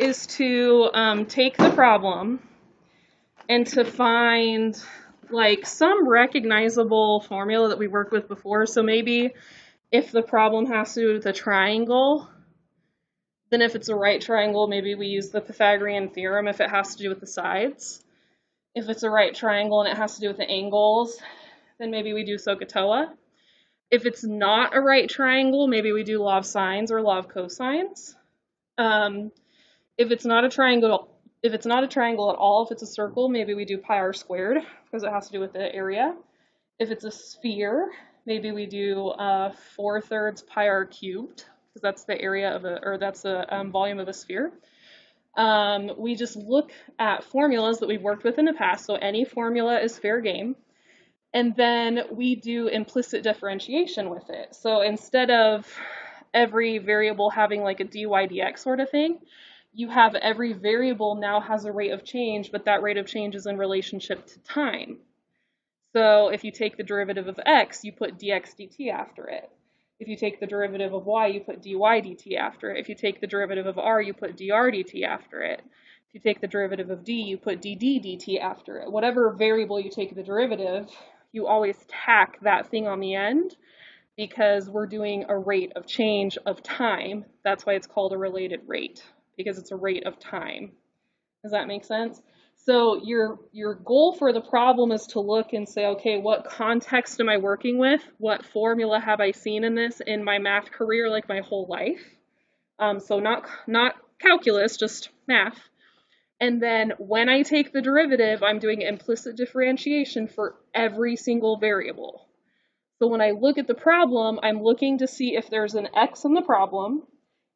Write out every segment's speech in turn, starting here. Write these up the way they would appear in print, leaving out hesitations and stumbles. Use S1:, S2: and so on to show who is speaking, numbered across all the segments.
S1: is to take the problem and to find like some recognizable formula that we worked with before. So maybe if the problem has to do with a triangle, then if it's a right triangle, maybe we use the Pythagorean theorem if it has to do with the sides. If it's a right triangle and it has to do with the angles, then maybe we do SOHCAHTOA. If it's not a right triangle, maybe we do law of sines or law of cosines. If it's not a triangle at all, if it's a circle, maybe we do pi r squared because it has to do with the area. If it's a sphere, maybe we do 4/3 pi r cubed because that's the area of that's the volume of a sphere. We just look at formulas that we've worked with in the past, so any formula is fair game. And then we do implicit differentiation with it. So instead of every variable having like a dy dx sort of thing, you have every variable now has a rate of change, but that rate of change is in relationship to time. So if you take the derivative of x, you put dx dt after it. If you take the derivative of y, you put dy dt after it. If you take the derivative of r, you put dr dt after it. If you take the derivative of d, you put dd dt after it. Whatever variable you take the derivative, you always tack that thing on the end because we're doing a rate of change of time. That's why it's called a related rate, because it's a rate of time. Does that make sense? So your goal for the problem is to look and say, okay, what context am I working with? What formula have I seen in this in my math career, like my whole life? So not calculus, just math. And then when I take the derivative, I'm doing implicit differentiation for every single variable. So when I look at the problem, I'm looking to see if there's an x in the problem,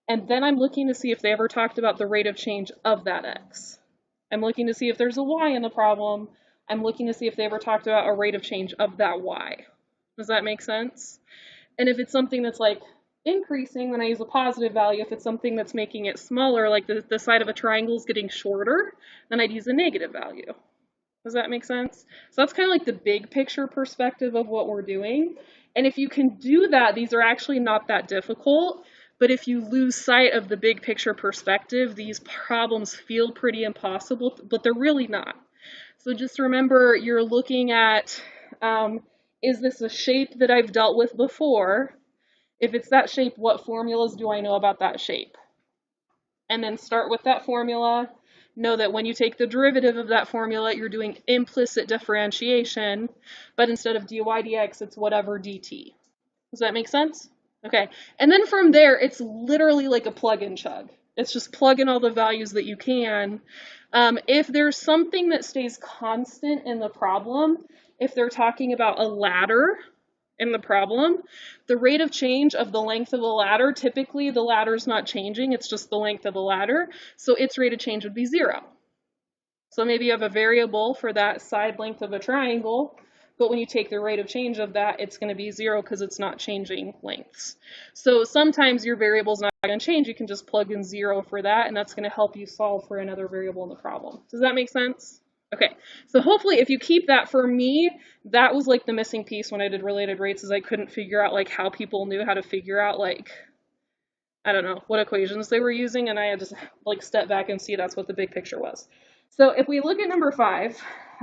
S1: and then I'm looking to see if they ever talked about the rate of change of that x. I'm looking to see if there's a y in the problem. I'm looking to see if they ever talked about a rate of change of that y. Does that make sense? And if it's something that's like increasing, then I use a positive value. If it's something that's making it smaller, like the side of a triangle is getting shorter, then I'd use a negative value. Does that make sense? So that's kind of like the big picture perspective of what we're doing. And if you can do that, these are actually not that difficult. But if you lose sight of the big picture perspective, these problems feel pretty impossible, but they're really not. So just remember, you're looking at, is this a shape that I've dealt with before? If it's that shape, what formulas do I know about that shape? And then start with that formula. Know that when you take the derivative of that formula, you're doing implicit differentiation, but instead of dy dx, it's whatever dt. Does that make sense? Okay, and then from there, it's literally like a plug and chug. It's just plug in all the values that you can. If there's something that stays constant in the problem, if they're talking about a ladder in the problem, the rate of change of the length of the ladder, typically the ladder's not changing, it's just the length of the ladder, so its rate of change would be 0. So maybe you have a variable for that side length of a triangle, but when you take the rate of change of that, it's going to be 0 because it's not changing lengths. So sometimes your variable's not going to change, you can just plug in 0 for that, and that's going to help you solve for another variable in the problem. Does that make sense? Okay, so hopefully if you keep that, for me, that was like the missing piece when I did related rates, is I couldn't figure out like how people knew how to figure out like, I don't know, what equations they were using, and I had to like step back and see that's what the big picture was. So if we look at number 5,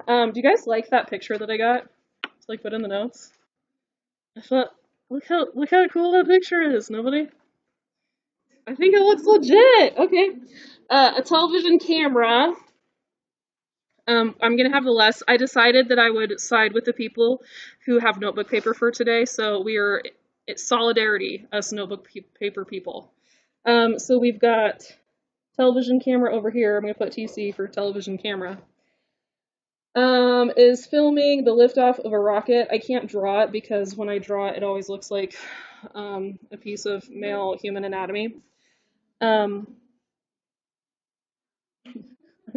S1: do you guys like that picture that I got? It's like put in the notes. I thought, look how cool that picture is. Nobody? I think it looks legit. Okay, a television camera. I'm going to have the less. I decided that I would side with the people who have notebook paper for today, so it's solidarity, us notebook paper people. So we've got television camera over here. I'm going to put TC for television camera. Is filming the liftoff of a rocket. I can't draw it because when I draw it, it always looks like a piece of male human anatomy. I'm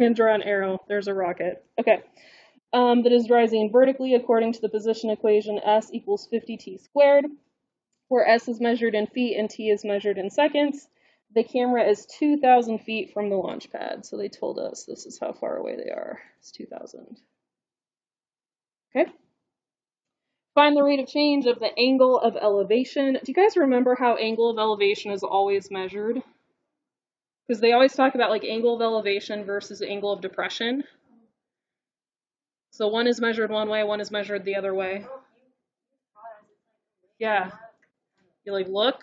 S1: going to draw an arrow. There's a rocket. Okay. That is rising vertically according to the position equation S equals 50t squared, where S is measured in feet and t is measured in seconds. The camera is 2,000 feet from the launch pad, so they told us this is how far away they are. It's 2,000. Okay. Find the rate of change of the angle of elevation. Do you guys remember how angle of elevation is always measured? Because they always talk about like angle of elevation versus angle of depression. So one is measured one way, one is measured the other way. Yeah. You like look.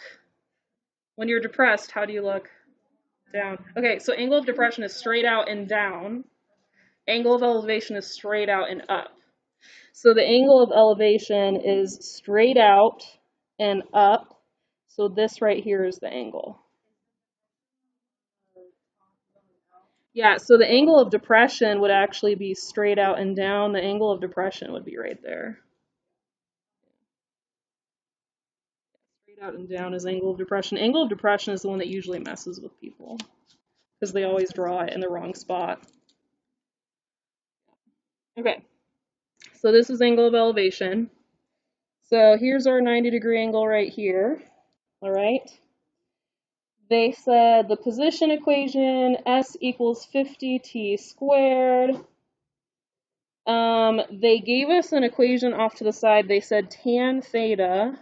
S1: When you're depressed, how do you look? Down. Okay, so angle of depression is straight out and down. Angle of elevation is straight out and up. So the angle of elevation is straight out and up. So this right here is the angle. Yeah, so the angle of depression would actually be straight out and down. The angle of depression would be right there. Straight out and down is angle of depression. Angle of depression is the one that usually messes with people because they always draw it in the wrong spot. Okay, so this is angle of elevation. So here's our 90-degree angle right here. All right. They said the position equation, S equals 50t squared. They gave us an equation off to the side. They said tan theta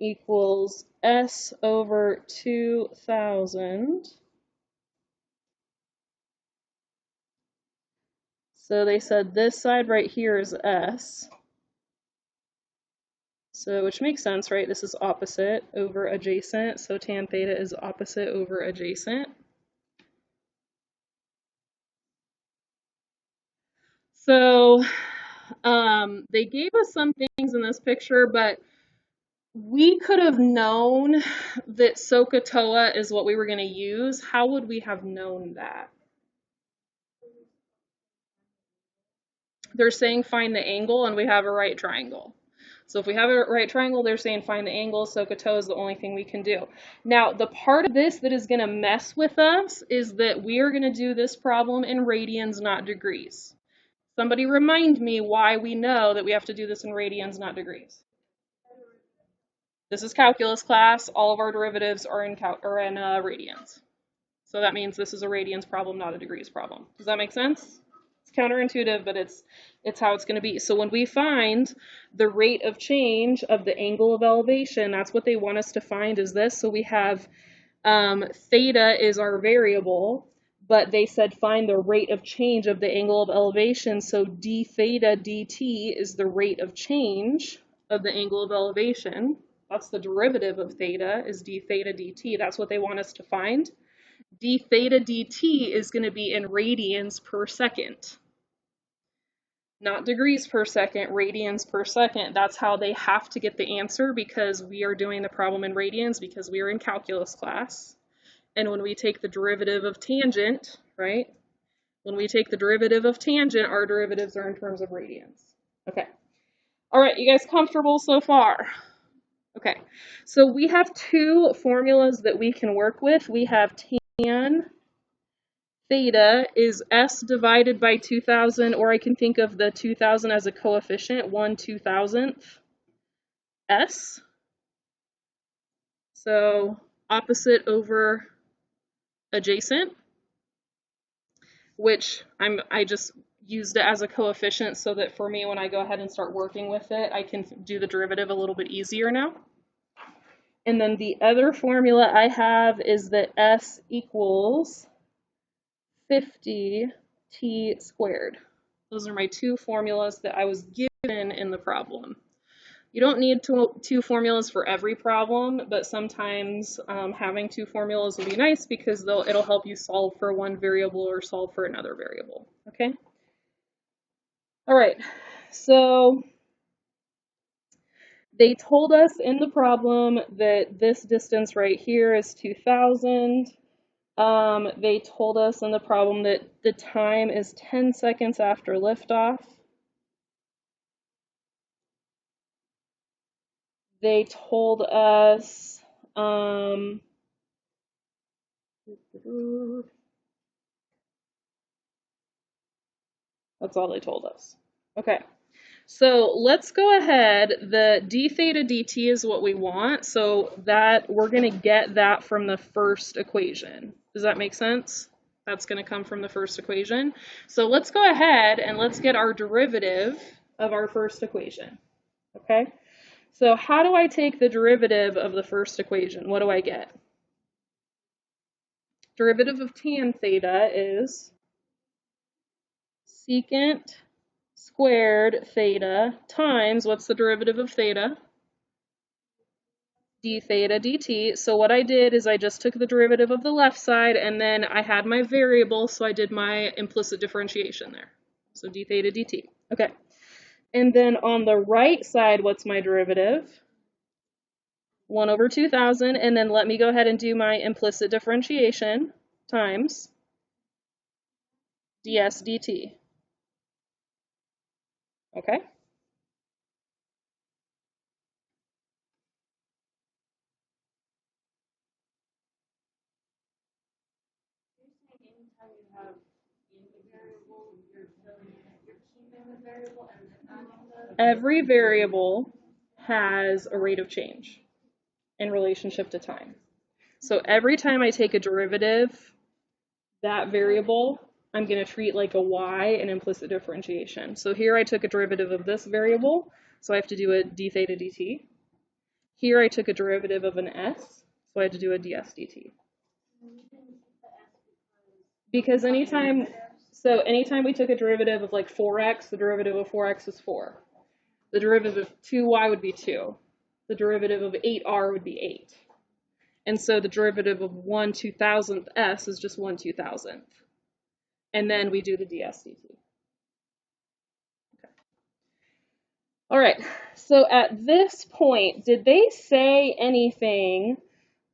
S1: equals S over 2000. So they said this side right here is S. So, which makes sense, right? This is opposite over adjacent. So tan theta is opposite over adjacent. So they gave us some things in this picture, but we could have known that SOHCAHTOA is what we were going to use. How would we have known that? They're saying find the angle, and we have a right triangle. So if we have a right triangle, they're saying find the angle. SOHCAHTOA is the only thing we can do. Now, the part of this that is going to mess with us is that we are going to do this problem in radians, not degrees. Somebody remind me why we know that we have to do this in radians, not degrees. This is calculus class. All of our derivatives are in radians. So that means this is a radians problem, not a degrees problem. Does that make sense? It's counterintuitive, but it's how it's going to be. So when we find the rate of change of the angle of elevation, that's what they want us to find is this. So we have theta is our variable, but they said find the rate of change of the angle of elevation. So d theta dt is the rate of change of the angle of elevation. That's the derivative of theta, is d theta dt. That's what they want us to find. D theta dt is going to be in radians per second. Not degrees per second, radians per second. That's how they have to get the answer because we are doing the problem in radians because we are in calculus class. And when we take the derivative of tangent, right? When we take the derivative of tangent, our derivatives are in terms of radians. Okay. All right, you guys comfortable so far? Okay, so we have two formulas that we can work with. We have tan theta is S divided by 2000, or I can think of the 2000 as a coefficient, 1/2000th S. So opposite over adjacent, which I just used it as a coefficient so that for me, when I go ahead and start working with it, I can do the derivative a little bit easier now. And then the other formula I have is that S equals 50t squared. Those are my two formulas that I was given in the problem. You don't need two formulas for every problem, but sometimes having two formulas will be nice because it'll help you solve for one variable or solve for another variable, okay? All right, so they told us in the problem that this distance right here is 2000. They told us in the problem that the time is 10 seconds after liftoff. They told us that's all they told us. Okay, so let's go ahead. The d theta dt is what we want, so that we're going to get that from the first equation. Does that make sense? That's going to come from the first equation. So let's go ahead and let's get our derivative of our first equation. Okay, so how do I take the derivative of the first equation? What do I get? Derivative of tan theta is secant squared theta times, what's the derivative of theta? D theta dt. So what I did is I just took the derivative of the left side, and then I had my variable, so I did my implicit differentiation there. So d theta dt. Okay. And then on the right side, what's my derivative? 1 over 2,000, and then let me go ahead and do my implicit differentiation times ds dt. Okay? Every variable has a rate of change in relationship to time. So every time I take a derivative, that variable, I'm going to treat like a y in implicit differentiation. So here I took a derivative of this variable, so I have to do a d theta dt. Here I took a derivative of an s, so I had to do a ds dt. Because anytime we took a derivative of like 4x, the derivative of 4x is 4. The derivative of 2y would be 2. The derivative of 8r would be 8. And so the derivative of 1/2000th s is just 1/2000th. And then we do the ds dt. Okay. All right, so at this point, did they say anything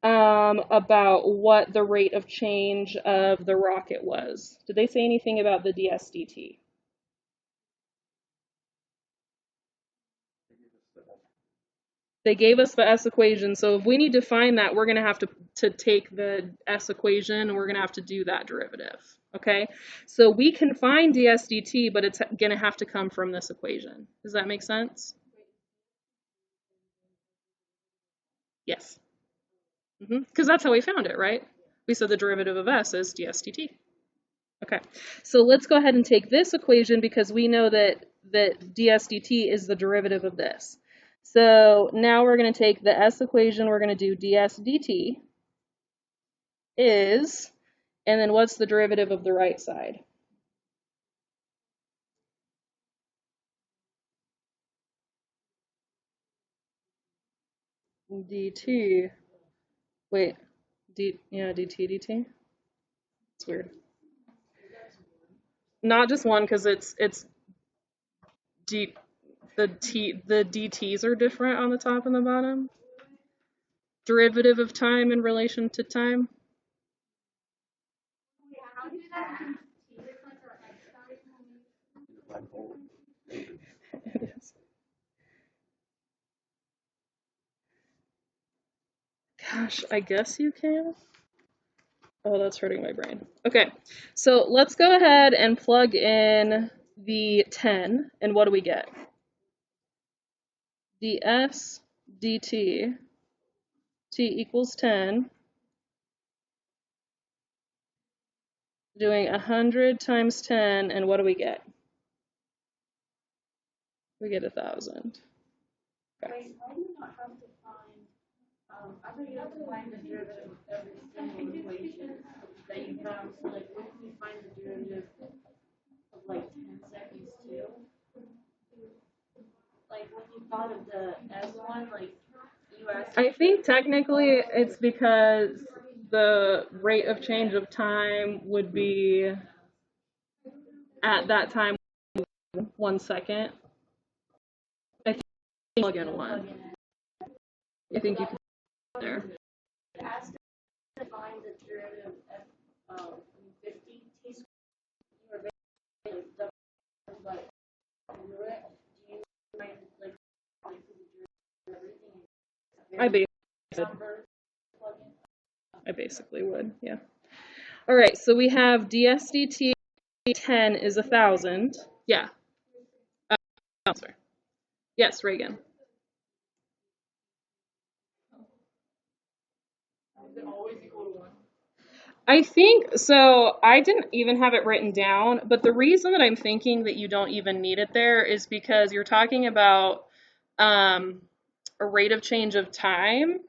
S1: about what the rate of change of the rocket was? Did they say anything about the ds dt? They gave us the s equation, so if we need to find that, we're going to have to take the s equation, and we're going to have to do that derivative, okay? So we can find ds dt, but it's going to have to come from this equation. Does that make sense? Yes. Because that's how we found it, right? We said the derivative of s is ds dt. Okay, so let's go ahead and take this equation because we know that ds dt is the derivative of this. So now we're going to take the s equation, we're going to do ds dt is, and then what's the derivative of the right side? dt. Wait, yeah, dt. It's weird. Not just one, because it's d. The dt's are different on the top and the bottom. Derivative of time in relation to time. It is. Gosh, I guess you can. Oh, that's hurting my brain. Okay, so let's go ahead and plug in the 10, and what do we get? ds dt, t equals 10, doing 100 times 10, and what do we get? We get 1,000. Okay.
S2: Wait, why do you not have to find, I thought you have to find the derivative of every single equation that you found, so like, wouldn't you find the derivative of like 10 seconds too? Like, when you thought of the S one, like, you asked.
S1: I think technically it's because the rate of change of time would be at that time 1 second. I think you plug in 1. I think you can there.
S2: You asked to find the derivative of 50 t squared. You were basically like double, but do you find like the derivative of everything?
S1: I basically would, yeah. All right, so we have ds dt 10 is 1,000. Yeah. Sorry. Yes, Reagan. Is it always equal to 1? I think, so I didn't even have it written down, but the reason that I'm thinking that you don't even need it there is because you're talking about a rate of change of time.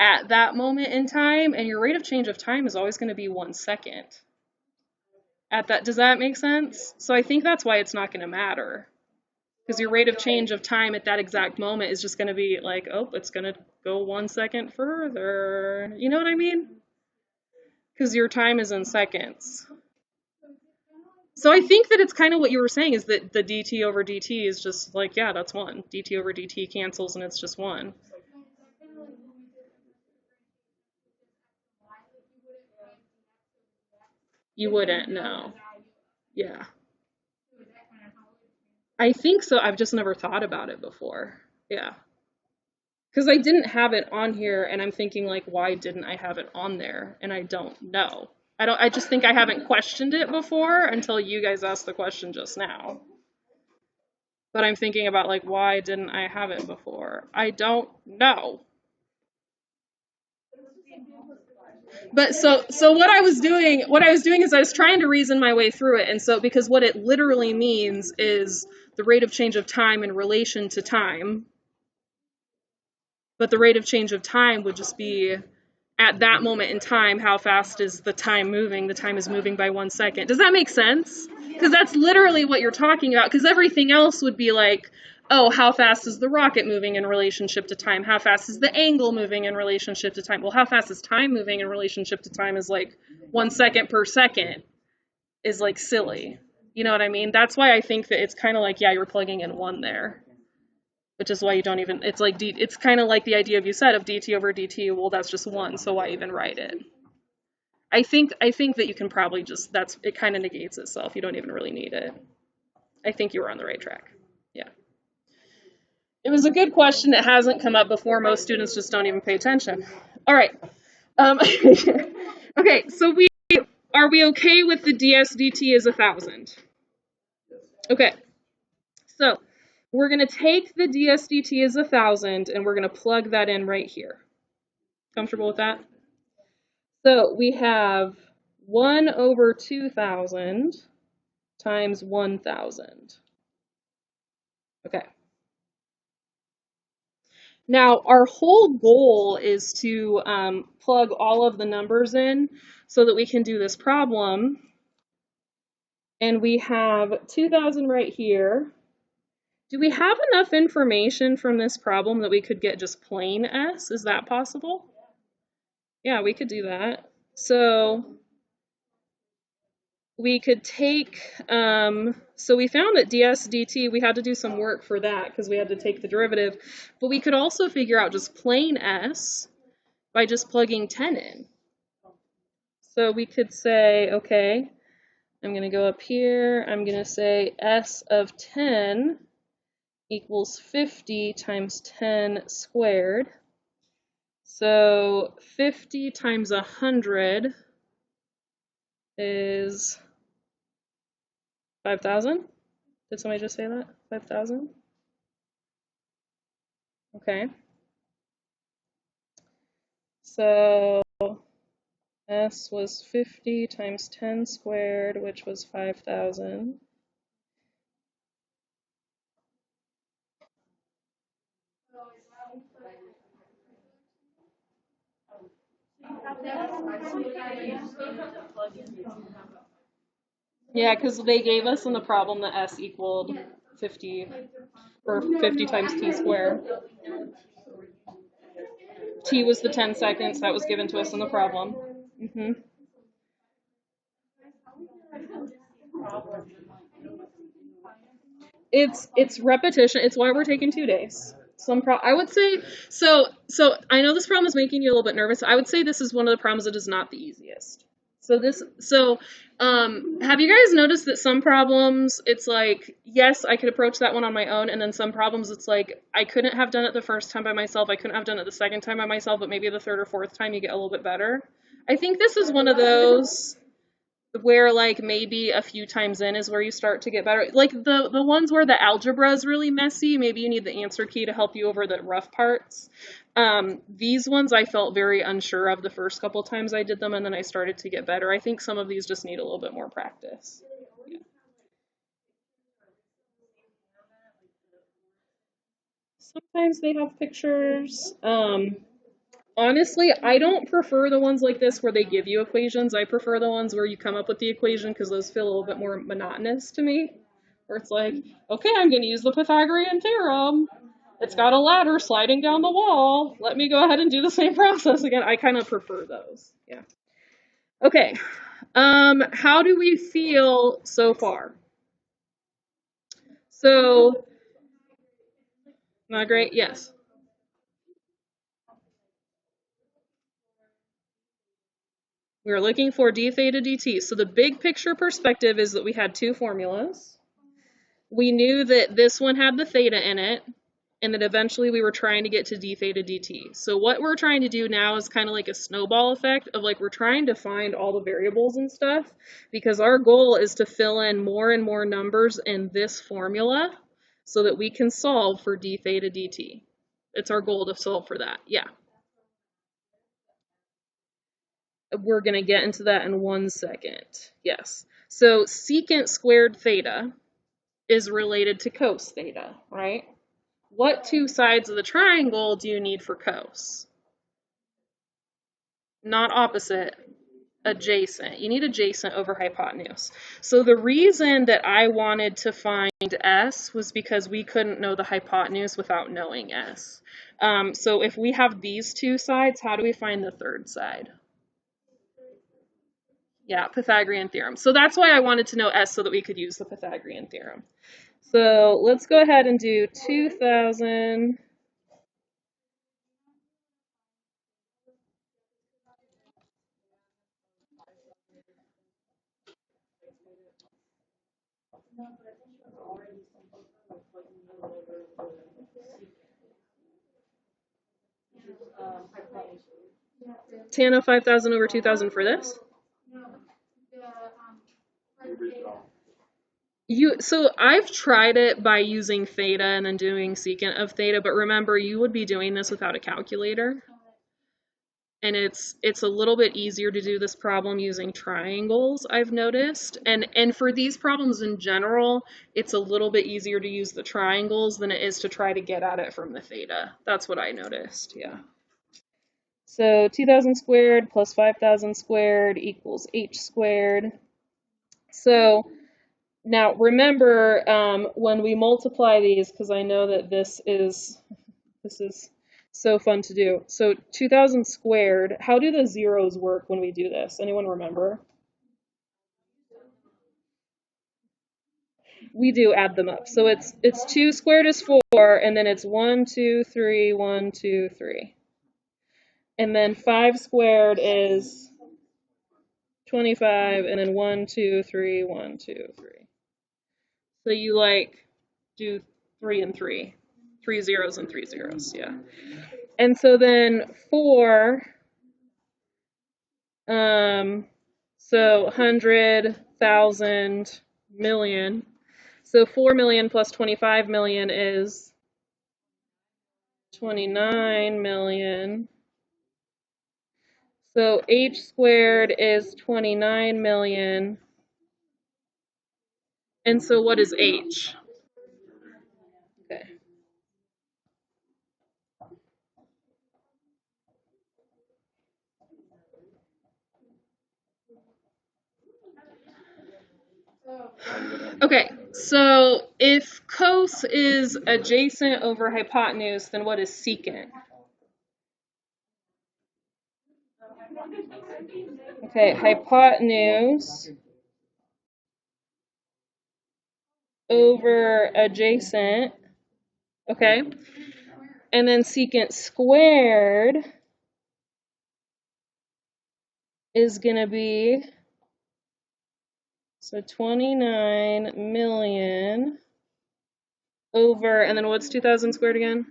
S1: at that moment in time, and your rate of change of time is always going to be 1 second. At that, does that make sense? So I think that's why it's not going to matter. Because your rate of change of time at that exact moment is just going to be like, oh, it's going to go 1 second further. You know what I mean? Because your time is in seconds. So I think that it's kind of what you were saying is that the dt over dt is just like, yeah, that's 1. Dt over dt cancels and it's just 1. You wouldn't know. Yeah. I think so. I've just never thought about it before. Yeah. Because I didn't have it on here, and I'm thinking, like, why didn't I have it on there? And I don't know. I just think I haven't questioned it before until you guys asked the question just now. But I'm thinking about, like, why didn't I have it before? I don't know. But so what I was doing is I was trying to reason my way through it. And so, because what it literally means is the rate of change of time in relation to time. But the rate of change of time would just be at that moment in time, how fast is the time moving? The time is moving by 1 second. Does that make sense? Because that's literally what you're talking about. Because everything else would be like, oh, how fast is the rocket moving in relationship to time? How fast is the angle moving in relationship to time? Well, how fast is time moving in relationship to time is like 1 second per second is like silly. You know what I mean? That's why I think that it's kind of like, yeah, you're plugging in 1 there. Which is why you don't even, it's like, it's kind of like the idea you said of dt over dt, well, that's just 1, so why even write it? I think that you can probably just, it kind of negates itself. You don't even really need it. I think you were on the right track. Yeah. It was a good question. It hasn't come up before. Most students just don't even pay attention. All right. Okay, so are we okay with the ds dt is 1,000? Okay. So we're going to take the ds dt as 1,000 and we're going to plug that in right here. Comfortable with that? So we have 1 over 2,000 times 1,000. Okay. Now, our whole goal is to plug all of the numbers in so that we can do this problem. And we have 2,000 right here. Do we have enough information from this problem that we could get just plain S? Is that possible? Yeah, we could do that. So we could take, so we found that ds dt, we had to do some work for that because we had to take the derivative, but we could also figure out just plain S by just plugging 10 in. So we could say, okay, I'm going to go up here, I'm going to say S of 10 equals 50 times 10 squared. So 50 times 100 is 5,000. Did somebody just say that? 5,000? Okay. So S was 50 times 10 squared, which was 5,000. Yeah, because they gave us in the problem that S equaled 50, or 50 times t squared. T was the 10 seconds that was given to us in the problem. It's repetition. It's why we're taking 2 days. I would say so I know this problem is making you a little bit nervous. I would say this is one of the problems that is not the easiest. Have you guys noticed that some problems it's like, yes, I could approach that one on my own, and then some problems it's like I couldn't have done it the first time by myself, I couldn't have done it the second time by myself, but maybe the third or fourth time you get a little bit better. I think this is one of those where like maybe a few times in is where you start to get better. Like the ones where the algebra is really messy, maybe you need the answer key to help you over the rough parts. These ones I felt very unsure of the first couple times I did them, and then I started to get better. I think some of these just need a little bit more practice. Yeah. Sometimes they have pictures. Honestly, I don't prefer the ones like this where they give you equations. I prefer the ones where you come up with the equation because those feel a little bit more monotonous to me. Where it's like, okay, I'm going to use the Pythagorean theorem. It's got a ladder sliding down the wall. Let me go ahead and do the same process again. I kind of prefer those. Yeah. Okay. How do we feel so far? So, not great? Yes. We were looking for d theta dt. So the big picture perspective is that we had two formulas. We knew that this one had the theta in it, and that eventually we were trying to get to d theta dt. So what we're trying to do now is kind of like a snowball effect of like we're trying to find all the variables and stuff because our goal is to fill in more and more numbers in this formula so that we can solve for d theta dt. It's our goal to solve for that. Yeah. We're going to get into that in 1 second. Yes. So secant squared theta is related to cos theta, right? What two sides of the triangle do you need for cos? Not opposite, adjacent. You need adjacent over hypotenuse. So the reason that I wanted to find S was because we couldn't know the hypotenuse without knowing S. So if we have these two sides, how do we find the third side? Yeah, Pythagorean theorem. So that's why I wanted to know S so that we could use the Pythagorean theorem. So let's go ahead and do 2000. Tan of 5,000 over 2,000 for this? So I've tried it by using theta and then doing secant of theta, but remember you would be doing this without a calculator. And it's a little bit easier to do this problem using triangles, I've noticed. And for these problems in general, it's a little bit easier to use the triangles than it is to try to get at it from the theta. That's what I noticed, yeah. So 2,000 squared plus 5,000 squared equals h squared. So now remember when we multiply these, because I know that this is so fun to do. So 2,000 squared, how do the zeros work when we do this? Anyone remember? We do add them up. So it's 2 squared is 4, and then it's 1, 2, 3, 1, 2, 3. And then 5 squared is 25, and then 1, 2, 3, 1, 2, 3. So you like do 3 and 3. 3 zeros and 3 zeros, yeah. And so then 4, so 100,000 million. So 4 million plus 25 million is 29 million. So h squared is 29 million. And so what is h? Okay. Okay, so if cos is adjacent over hypotenuse, then what is secant? Okay, hypotenuse over adjacent. Okay, and then secant squared is going to be, so 29 million over, and then what's 2,000 squared again?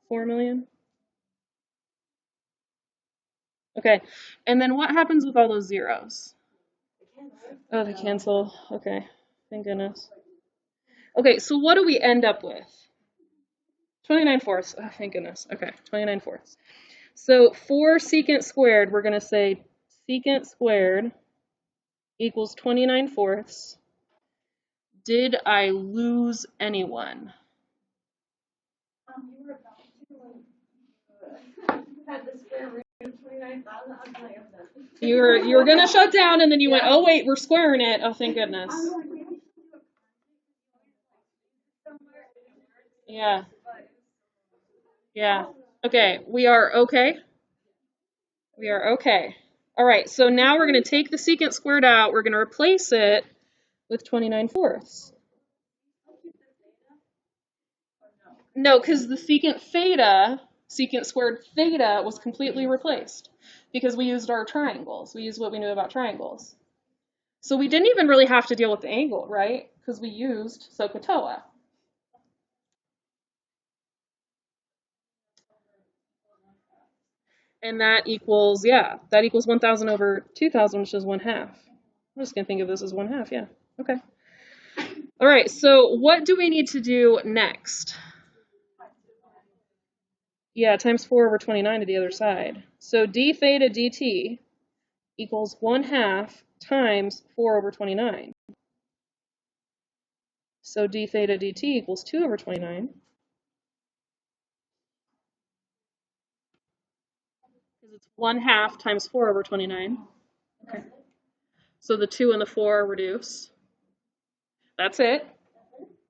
S1: 4 million? Okay, and then what happens with all those zeros? Oh, they cancel. Okay, thank goodness. Okay, so what do we end up with? 29 fourths. Oh, thank goodness. Okay, 29 fourths. So for secant squared, we're going to say secant squared equals 29 fourths. Did I lose anyone? You were about to, had the square root.
S2: 29,000. I'm like, I'm done.
S1: You were gonna shut down, and then you went, oh wait, we're squaring it. Oh, thank goodness. Yeah. Yeah. Okay, we are okay. We are okay. All right, so now we're going to take the secant squared out. We're going to replace it with 29/4. No, because the secant squared theta was completely replaced because we used our triangles. We used what we knew about triangles. So we didn't even really have to deal with the angle, right? Because we used SOHCAHTOA. And that equals 1,000 over 2,000, which is 1/2. I'm just going to think of this as 1/2, yeah. Okay. All right, so what do we need to do next? Yeah, times 4 over 29 to the other side. So d theta dt equals 1/2 times 4 over 29. So d theta dt equals 2 over 29. Because it's 1/2 times 4 over 29. Okay. So the 2 and the 4 reduce. That's it.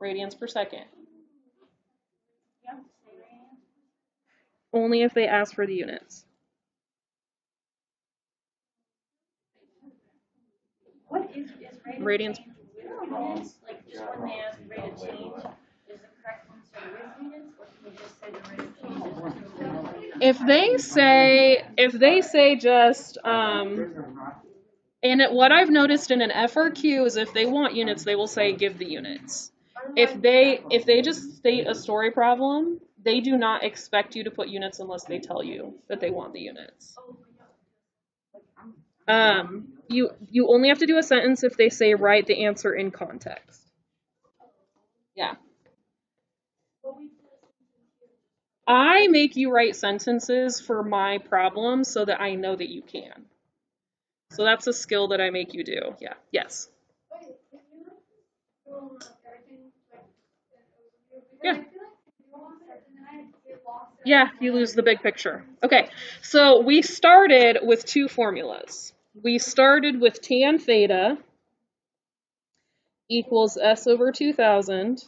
S1: Radians per second. Only if they ask for the units.
S2: What is
S1: radians?
S2: units? Like just when they ask rate of change, is the correct answer with units, or can you just say the rate of change is 2?
S1: If they say just and what I've noticed in an FRQ is if they want units, they will say give the units. If they just state a story problem, they do not expect you to put units unless they tell you that they want the units. You only have to do a sentence if they say write the answer in context. Yeah. I make you write sentences for my problems so that I know that you can. So that's a skill that I make you do. Yeah. Yes. Yeah. Yeah, you lose the big picture. Okay, so we started with two formulas. We started with tan theta equals S over 2,000,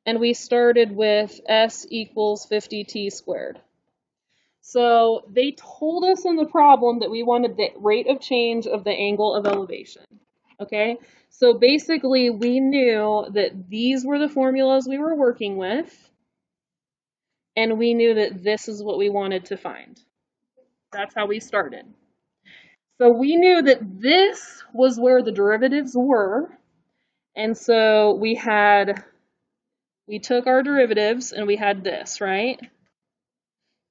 S1: and we started with S equals 50t squared. So they told us in the problem that we wanted the rate of change of the angle of elevation. Okay, so basically we knew that these were the formulas we were working with, and we knew that this is what we wanted to find. That's how we started. So we knew that this was where the derivatives were, and so we took our derivatives and we had this, right?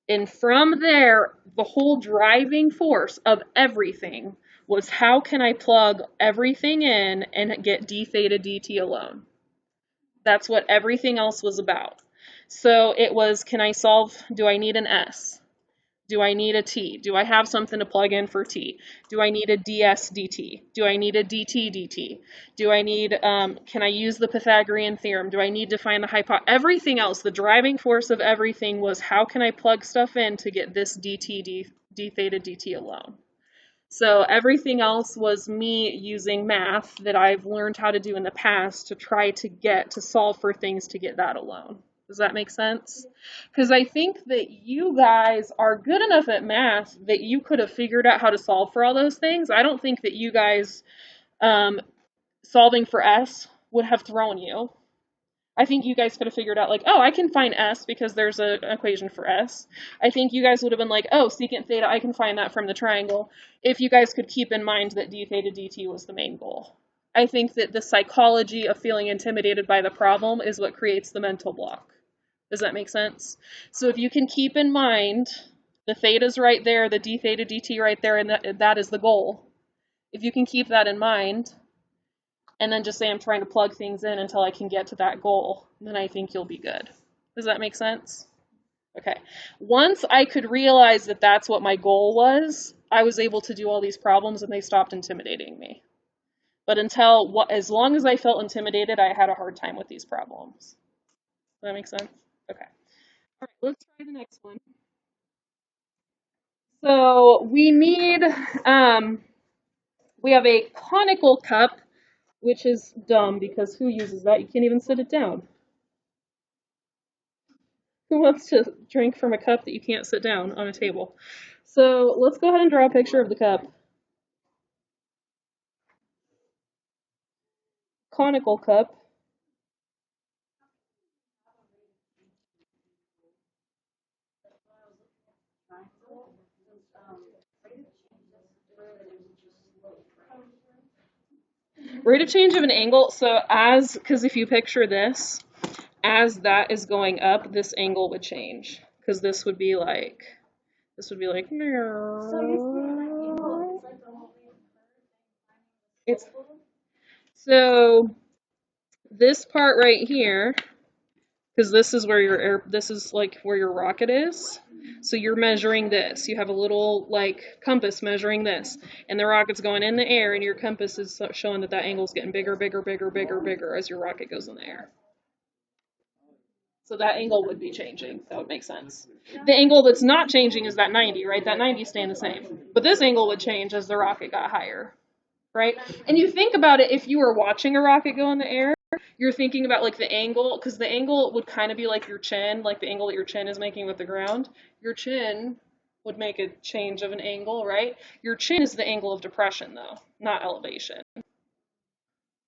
S1: And from there, the whole driving force of everything was how can I plug everything in and get d theta dt alone? That's what everything else was about. So it was, can I solve, do I need an S? Do I need a t? Do I have something to plug in for t? Do I need a ds dt? Do I need a dt dt? Do I need, can I use the Pythagorean theorem? Do I need to find the hypotenuse? Everything else, the driving force of everything was how can I plug stuff in to get this dt d theta dt alone? So everything else was me using math that I've learned how to do in the past to try to solve for things to get that alone. Does that make sense? Because I think that you guys are good enough at math that you could have figured out how to solve for all those things. I don't think that you guys solving for S would have thrown you. I think you guys could have figured out, like, oh, I can find S because there's an equation for S. I think you guys would have been like, oh, secant theta, I can find that from the triangle, if you guys could keep in mind that d theta dt was the main goal. I think that the psychology of feeling intimidated by the problem is what creates the mental block. Does that make sense? So if you can keep in mind the theta's right there, the d theta dt right there, and that is the goal. If you can keep that in mind, and then just say I'm trying to plug things in until I can get to that goal, then I think you'll be good. Does that make sense? Okay. Once I could realize that that's what my goal was, I was able to do all these problems and they stopped intimidating me. But as long as I felt intimidated, I had a hard time with these problems. Does that make sense? Okay. All right, let's try the next one. So we need, we have a conical cup, which is dumb because who uses that? You can't even sit it down. Who wants to drink from a cup that you can't sit down on a table? So let's go ahead and draw a picture of the cup. Conical cup. Rate of change of an angle, so because if you picture this, as that is going up, this angle would change. Because this would be like, it's, so this part right here, because this is where this is like where your rocket is. So you're measuring this. You have a little like compass measuring this, and the rocket's going in the air, and your compass is showing that angle's getting bigger, bigger, bigger, bigger, bigger as your rocket goes in the air. So that angle would be changing. That would make sense. The angle that's not changing is that 90, right? That 90 is staying the same. But this angle would change as the rocket got higher, right? And you think about it, if you were watching a rocket go in the air, you're thinking about like the angle, because the angle would kind of be like your chin, like the angle that your chin is making with the ground. Your chin would make a change of an angle, right? Your chin is the angle of depression, though, not elevation.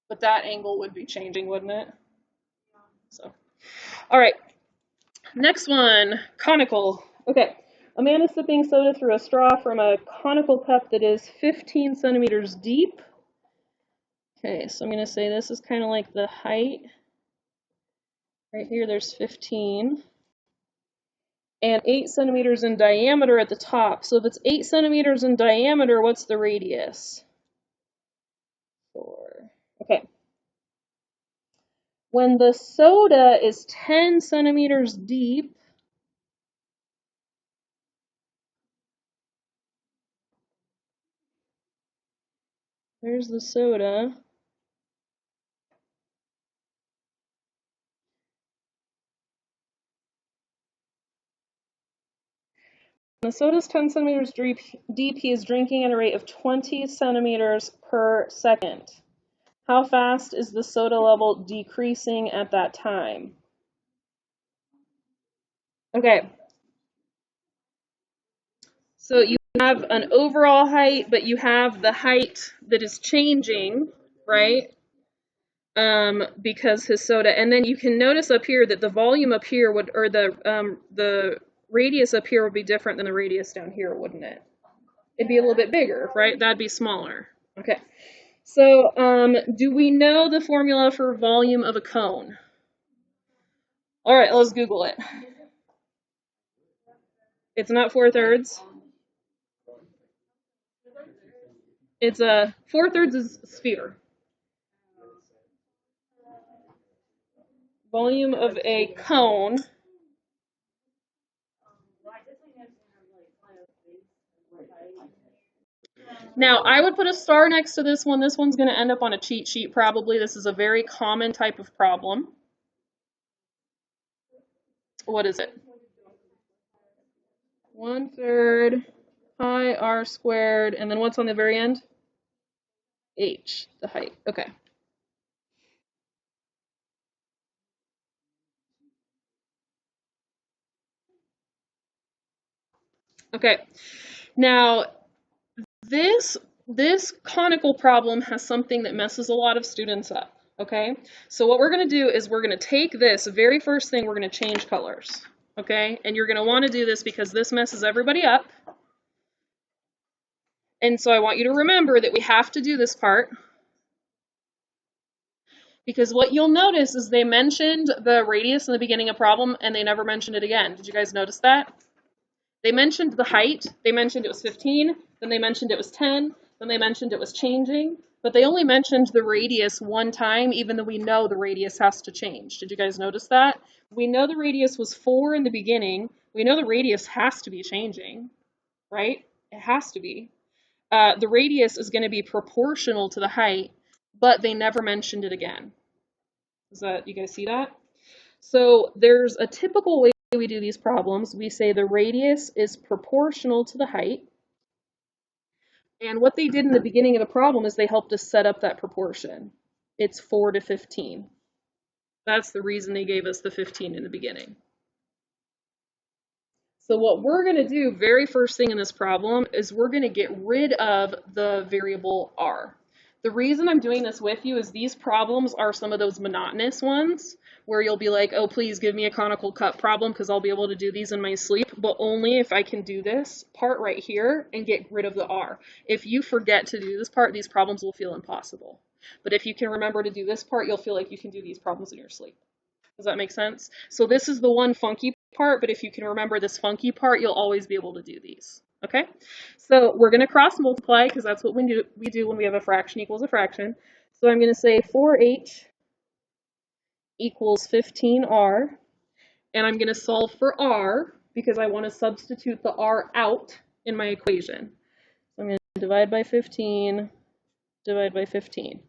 S1: But that angle would be changing, wouldn't it? So, all right. Next one, conical. Okay. A man is sipping soda through a straw from a conical cup that is 15 centimeters deep. Okay, so I'm going to say this is kind of like the height. Right here, there's 15. And 8 centimeters in diameter at the top. So if it's 8 centimeters in diameter, what's the radius? 4. Okay. When the soda is 10 centimeters deep, there's the soda. When the soda is 10 centimeters deep, he is drinking at a rate of 20 centimeters per second. How fast is the soda level decreasing at that time? Okay. So you have an overall height, but you have the height that is changing, right? Because his soda, and then you can notice up here that the volume up here would, or the radius up here would be different than the radius down here, wouldn't it? It'd be a little bit bigger, right? That'd be smaller. Okay. So, do we know the formula for volume of a cone? All right, let's Google it. It's not 4/3. It's 4/3 is sphere. Volume of a cone. Now, I would put a star next to this one. This one's going to end up on a cheat sheet probably. This is a very common type of problem. What is it? 1/3 pi r squared, and then what's on the very end? H, the height. Okay. Okay. Now, this conical problem has something that messes a lot of students up. Okay. So what we're going to do is we're going to take this very first thing, we're going to change colors. Okay. And you're going to want to do this because this messes everybody up. And so I want you to remember that we have to do this part. Because what you'll notice is they mentioned the radius in the beginning of problem and they never mentioned it again. Did you guys notice that? They mentioned the height. They mentioned it was 15. Then they mentioned it was 10. Then they mentioned it was changing. But they only mentioned the radius one time, even though we know the radius has to change. Did you guys notice that? We know the radius was 4 in the beginning. We know the radius has to be changing, right? It has to be. The radius is going to be proportional to the height, but they never mentioned it again. You guys see that? So there's a typical way we do these problems, we say the radius is proportional to the height. And what they did in the beginning of the problem is they helped us set up that proportion. It's 4 to 15. That's the reason they gave us the 15 in the beginning. So what we're going to do very first thing in this problem is we're going to get rid of the variable r. The reason I'm doing this with you is these problems are some of those monotonous ones where you'll be like, oh, please give me a conical cut problem because I'll be able to do these in my sleep, but only if I can do this part right here and get rid of the r. If you forget to do this part, these problems will feel impossible. But if you can remember to do this part, you'll feel like you can do these problems in your sleep. Does that make sense? So this is the one funky part, but if you can remember this funky part, you'll always be able to do these. Okay? So we're going to cross multiply because that's what we do when we have a fraction equals a fraction. So I'm going to say 4h equals 15r, and I'm going to solve for r because I want to substitute the r out in my equation. So I'm going to divide by 15, divide by 15.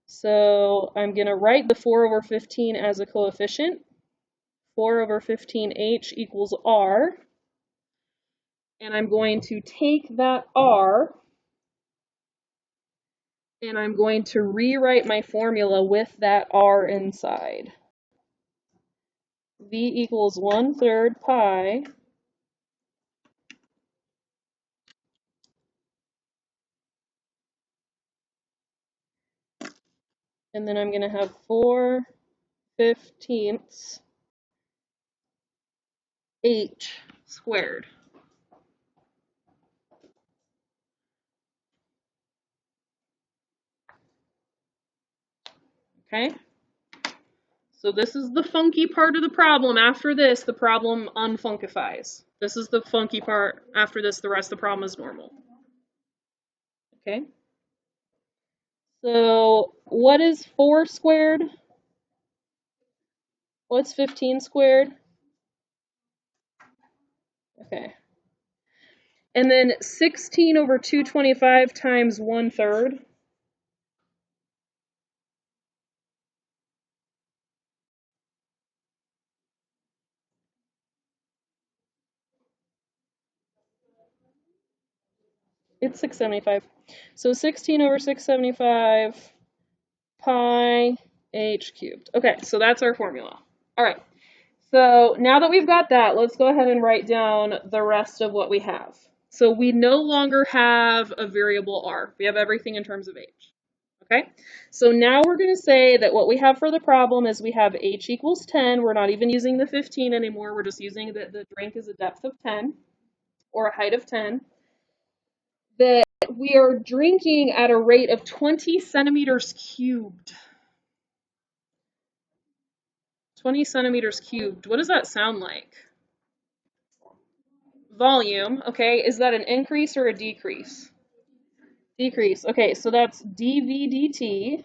S1: So I'm going to write the 4 over 15 as a coefficient. 4 over 15h equals r. And I'm going to take that r and I'm going to rewrite my formula with that r inside. V equals 1/3 pi and then I'm going to have 4/15 h squared. Okay? So this is the funky part of the problem. After this, the problem unfunkifies. This is the funky part. After this, the rest of the problem is normal. Okay? So what is 4 squared? What's 15 squared? Okay. And then 16 over 225 times 1/3. It's 675. So 16 over 675 pi h cubed. Okay, so that's our formula. All right. So now that we've got that, let's go ahead and write down the rest of what we have. So we no longer have a variable r. We have everything in terms of h. Okay, so now we're going to say that what we have for the problem is we have h equals 10. We're not even using the 15 anymore. We're just using the drink as a depth of 10 or a height of 10. That we are drinking at a rate of 20 centimeters cubed. 20 centimeters cubed. What does that sound like? Volume, okay, is that an increase or a decrease? Decrease. Okay, so that's dV dt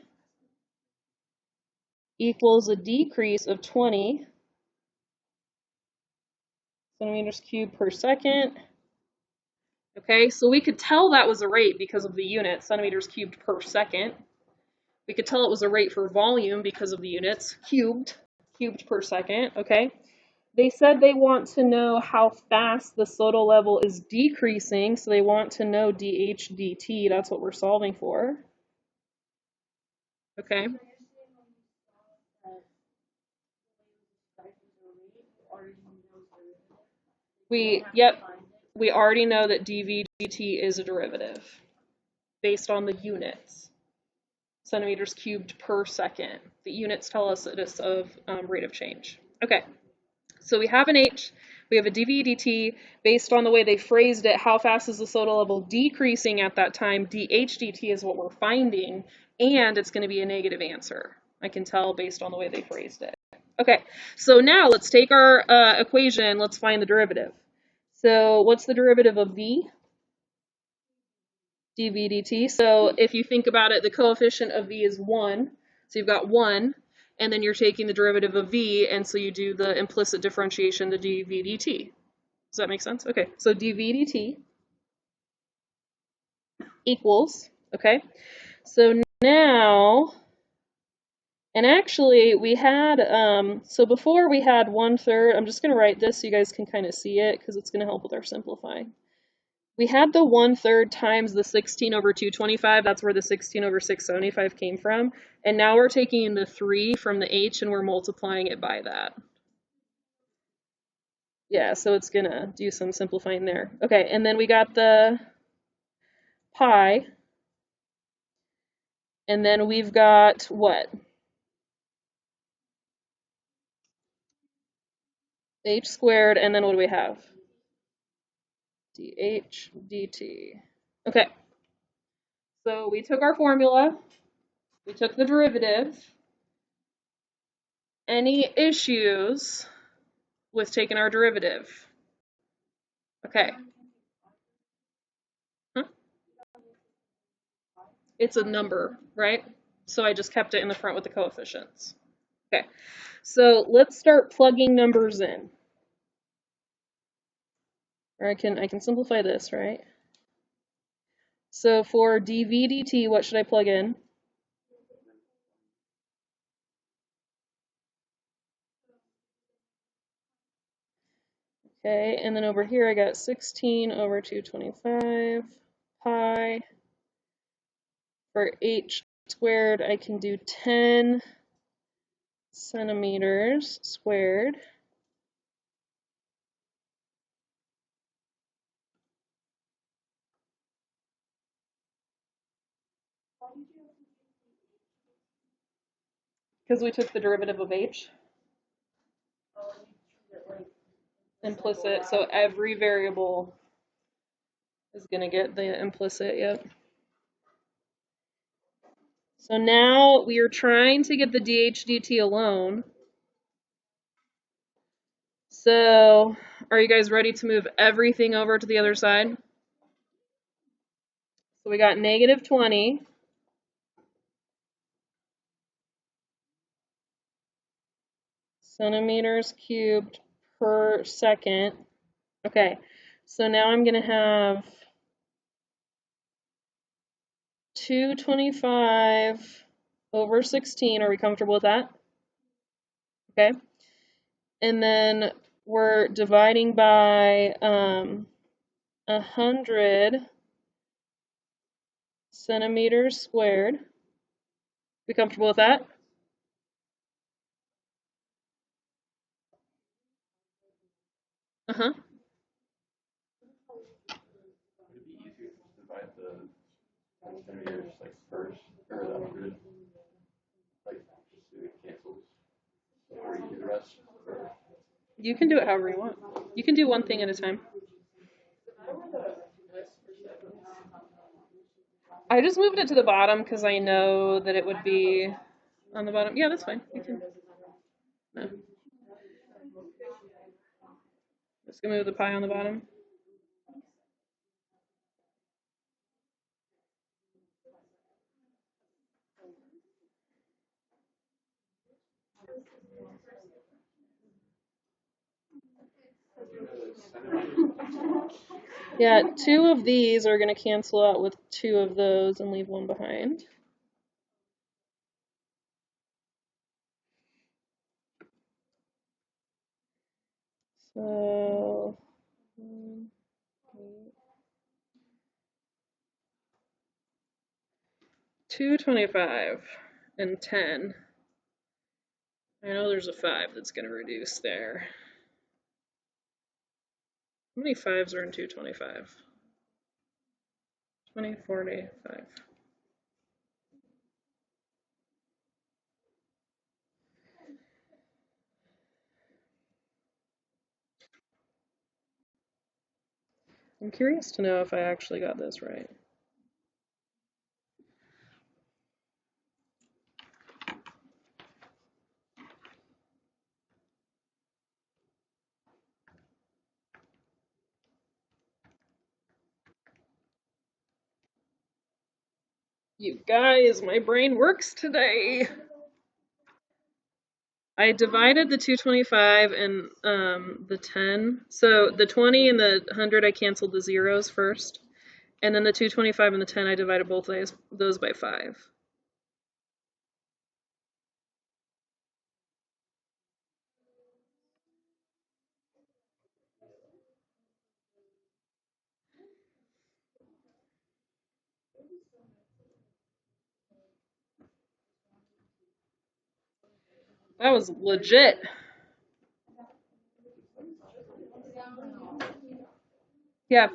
S1: equals a decrease of 20 centimeters cubed per second. Okay, so we could tell that was a rate because of the unit, centimeters cubed per second. We could tell it was a rate for volume because of the units, cubed per second, okay? They said they want to know how fast the soda level is decreasing, so they want to know dH dt. That's what we're solving for. Okay. We already know that dV dt is a derivative based on the units. Centimeters cubed per second. The units tell us that it's of rate of change. Okay. So we have an h, we have a dV dt. Based on the way they phrased it, how fast is the soda level decreasing at that time? dH dt is what we're finding, and it's going to be a negative answer. I can tell based on the way they phrased it. Okay, so now let's take our equation, let's find the derivative. So what's the derivative of v? dV dt. So if you think about it, the coefficient of v is 1, so you've got 1. And then you're taking the derivative of v, and so you do the implicit differentiation, the dV dt. Does that make sense? Okay, so dV dt equals, okay, so now And actually, we had, so before we had 1/3, I'm just going to write this so you guys can kind of see it because it's going to help with our simplifying. We had the 1/3 times the 16 over 225. That's where the 16 over 675 came from. And now we're taking the 3 from the h and we're multiplying it by that. Yeah, so it's going to do some simplifying there. Okay, and then we got the pi. And then we've got what? H squared, and then what do we have? dh dt. Okay, so we took our formula, we took the derivative. Any issues with taking our derivative? Okay. Huh? It's a number, right? So I just kept it in the front with the coefficients. Okay, so let's start plugging numbers in. Or I can simplify this, right? So for dv dt, what should I plug in? Okay, and then over here I got 16 over 225 pi. For h squared, I can do 10 centimeters squared. Because we took the derivative of h. Implicit, so every variable is going to get the implicit, yep. So now we are trying to get the dh dt alone. So are you guys ready to move everything over to the other side? So we got negative 20. Centimeters cubed per second. Okay, so now I'm going to have 225 over 16. Are we comfortable with that? Okay. And then we're dividing by 100 centimeters squared. We comfortable with that? Uh-huh.
S3: Would it be easier to divide the centimeters like first or the 100, like just so it cancels before you do the rest? Or...
S1: You can do it however you want. You can do one thing at a time. I just moved it to the bottom because I know that it would be on the bottom. Yeah, that's fine. You can. No. Just gonna move the pi on the bottom. Yeah, 2 of these are going to cancel out with 2 of those and leave 1 behind. So 225 and 10. I know there's a 5 that's going to reduce there. How many 5s are in 225? 20, 40, 5. I'm curious to know if I actually got this right. You guys, my brain works today. I divided the 225 and the 10. So the 20 and the 100, I canceled the zeros first. And then the 225 and the 10, I divided both those by 5. That was legit. Yeah.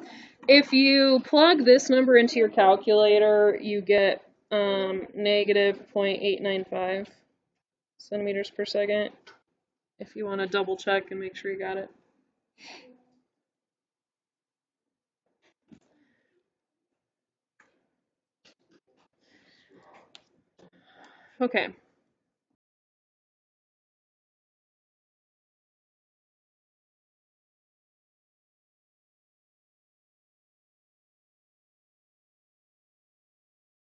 S1: If you plug this number into your calculator, you get negative 0.895 centimeters per second. If you want to double check and make sure you got it. Okay.